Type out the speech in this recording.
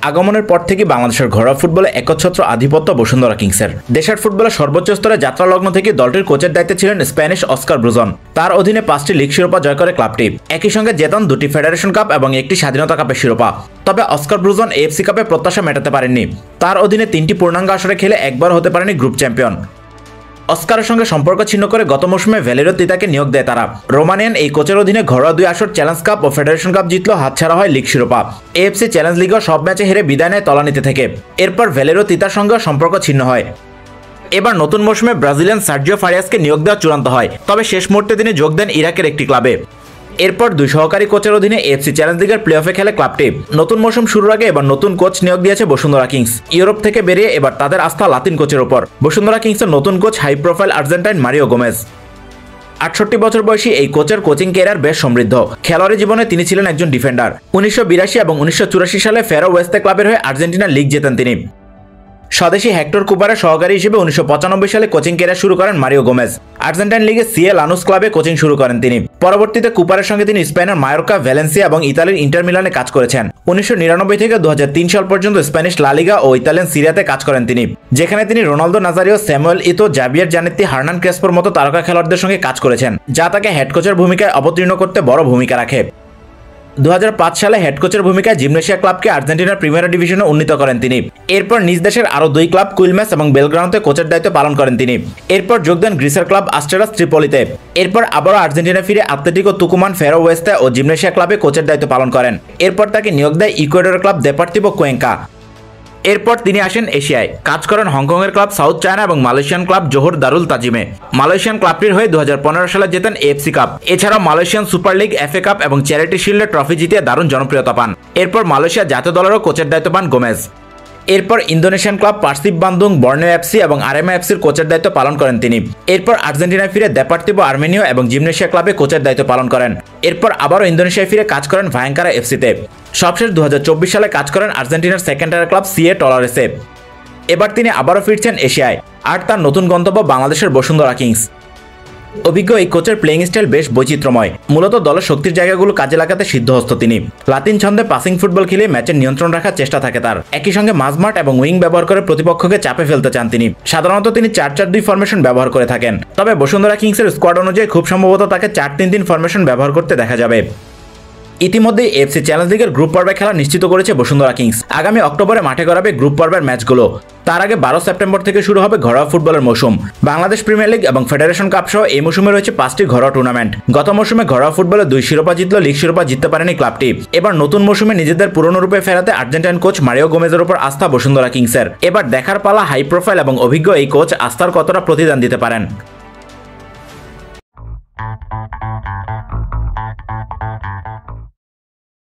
আগমনের পর থেকে বাংলাদেশের ঘরোয়া ফুটবলে একচ্ছত্র আধিপত্য বসুন্ধরা কিংসের। দেশের ফুটবলের সর্বোচ্চ স্তরে যাত্রালগ্ন থেকে দলটির কোচের দায়িত্বে ছিলেন স্প্যানিশ অস্কার ব্রুজন। তার অধীনে 5টি লিগ শিরোপা জয় করে ক্লাবটি। একই সঙ্গে জেতান 2টি ফেডারেশন কাপ এবং 1টি স্বাধীনতা কাপের শিরোপা। তবে অস্কার ব্রুজন এএফসি কাপে প্রত্যাশা মেটাতে পারেননি। তার অধীনে 3টি পূর্ণাঙ্গ আসরে খেলে একবার হতে পারেনি গ্রুপ চ্যাম্পিয়ন। অস্কারের সঙ্গে সম্পর্ক ছিন্ন করে গত মৌসুমে ভ্যালেরিও তিতাকে নিয়োগ দেয় তারা। রোমানিয়ান এই কোচের অধীনে ঘরোয়া 2 আসর চ্যালেঞ্জ কাপ ও ফেডারেশন কাপ জিতলেও হাতছাড়া হয় লিগ শিরোপা। এএফসি চ্যালেঞ্জ লিগও সব ম্যাচে হেরে বিদায় নেয় তলানিতে থেকে। এরপর ভ্যালেরিও তিতার সঙ্গে সম্পর্ক ছিন্ন হয়। এবার নতুন মৌসুমে ব্রাজিলিয়ান সার্জিও ফারিয়াসকে নিয়োগ দেওয়া চূড়ান্ত হয়, তবে শেষ মুহূর্তে তিনি যোগ দেন ইরাকের একটি ক্লাবে। এরপর 2 সহকারী কোচের অধীনে এএফসি চ্যালেঞ্জ লিগের প্লে অফে খেলে ক্লাবটি। নতুন মৌসুম শুরুর আগে এবার নতুন কোচ নিয়োগ দিয়েছে বসুন্ধরা কিংস। ইউরোপ থেকে বেরিয়ে এবার তাদের আস্থা লাতিন কোচের ওপর। বসুন্ধরা কিংসের নতুন coach high profile Argentine Mario Gomez. 68 বছর বয়সী এই কোচের কোচিং ক্যারিয়ার বেশ সমৃদ্ধ। খেলোয়াড়ী জীবনে তিনি ছিলেন একজন ডিফেন্ডার। 1982 এবং 1984 সালে ফেরো ওয়েস্তে ক্লাবের হয়ে আর্জেন্টিনার লিগ জেতেন তিনি। স্বদেশী হেক্টর কুপারের সহকারী হিসেবে 1995 সালে কোচিং ক্যারিয়ার শুরু করেন মারিও গোমেজ। আর্জেন্টাইন লিগে সিএ লানুস ক্লাবে কোচিং শুরু করেন তিনি। পরবর্তীতে কুপারের সঙ্গে তিনি স্পেনের মায়োর্কা, ভ্যালেন্সিয়া এবং ইতালির ইন্টার মিলানে কাজ করেছেন। 1999 থেকে 2003 সাল পর্যন্ত স্প্যানিশ লা লিগা ও ইতালিয়ান সিরিয়াতে কাজ করেন তিনি, যেখানে তিনি রোনালদো নাজারিও, স্যামুয়েল ইতো, জাভিয়ার জানেত্তি, হার্নান ক্রেসপোর মতো তারকা খেলোয়াড়দের সঙ্গে কাজ করেছেন, যা তাকে হেড কোচের ভূমিকায় অবতীর্ণ করতে বড় ভূমিকা রাখে। 2005 সালে হেড কোচের ভূমিকায় জিমনেসিয়া ক্লাবকে আর্জেন্টিনার প্রিমিয়ার ডিভিশনে উন্নীত করেন তিনি। এরপর নিজ দেশের আরও 2 ক্লাব কুইলমেস এবং বেলগ্রানোতে কোচের দায়িত্ব পালন করেন তিনি। এরপর যোগ দেন গ্রিসের ক্লাব আস্টেরাস ত্রিপলিতে। এরপর আবারও আর্জেন্টিনা ফিরে আতলেটিকো তুকুমান, ফেরো ওয়েস্তে ও জিমনেসিয়া ক্লাবে কোচের দায়িত্ব পালন করেন। এরপর তাকে নিয়োগ দেয় ইকুয়েডরের ক্লাব দেপার্তিভো কুয়েঙ্কা। এরপর তিনি আসেন এশিয়ায়, কাজ করেন হংকংয়ের ক্লাব সাউথ চায়না এবং মালয়েশিয়ান ক্লাব জোহর দারুল তাজিমে। মালয়েশিয়ান ক্লাবটির হয়ে 2015 সালে জেতেন এএফসি কাপ। এছাড়াও Malaysian super league, FA cup এবং চ্যারিটি শিল্ডের ট্রফি জিতিয়ে দারুণ জনপ্রিয়তা পান। এরপর মালয়েশিয়া জাতীয় দলেরও কোচের দায়িত্ব পান গোমেজ। এরপর Indonesian club Persib Bandung, Borneo FC এবং আরএমএ এফসির কোচের দায়িত্ব পালন করেন তিনি। এরপর আর্জেন্টিনায় ফিরে দেপার্তিভো আর্মেনিও এবং জিমনেসিয়া ক্লাবে কোচের দায়িত্ব পালন করেন। এরপর আবারও ইন্দোনেশিয়ায় ফিরে কাজ করেন ভায়াঙ্কারা এফসিতে। সবশেষ 2024 সালে কাজ করেন আর্জেন্টিনার সেকেন্ড টায়ার ক্লাব সিএ টলারেসে। এবার তিনি আবারও ফিরছেন এশিয়ায়, আর তার নতুন গন্তব্য বাংলাদেশের বসুন্ধরা কিংস। অভিজ্ঞ এই কোচের প্লেইং স্টাইল বেশ বৈচিত্র্যময়। মূলত দলের শক্তির জায়গাগুলো কাজে লাগাতে সিদ্ধহস্ত তিনি। লাতিন ছন্দে পাসিং ফুটবল খেলে ম্যাচের নিয়ন্ত্রণ রাখার চেষ্টা থাকে তার। একই সঙ্গে মাঝমাঠ এবং উইং ব্যবহার করে প্রতিপক্ষকে চাপে ফেলতে চান তিনি। সাধারণত তিনি 4-4-2 ফরমেশন ব্যবহার করে থাকেন, তবে বসুন্ধরা কিংসের স্কোয়াড অনুযায়ী খুব সম্ভবত তাকে 4-3-3 ফরমেশন ব্যবহার করতে দেখা যাবে। ইতিমধ্যে এএফসি চ্যালেঞ্জ লিগের গ্রুপ পর্বে খেলা নিশ্চিত করেছে বসুন্ধরা কিংস। আগামী অক্টোবরে মাঠে গড়াবে গ্রুপ পর্বের ম্যাচগুলো। তার আগে 12 সেপ্টেম্বর থেকে শুরু হবে ঘরোয়া ফুটবলের মৌসুম। বাংলাদেশ প্রিমিয়ার লিগ এবং ফেডারেশন কাপ সহ এই মৌসুমে রয়েছে 5টি ঘরোয়া টুর্নামেন্ট। গত মৌসুমে ঘরোয়া ফুটবলে 2 শিরোপা জিতলেও লিগ শিরোপা জিততে পারেনি ক্লাবটি। এবার নতুন মৌসুমে নিজেদের পুরনো রূপে ফেরাতে আর্জেন্টাইন কোচ মারিও গোমেজের উপর আস্থা বসুন্ধরা কিংসের। এবার দেখার পালা হাই প্রোফাইল এবং অভিজ্ঞ এই কোচ আস্থার কতটা প্রতিদান দিতে পারেন।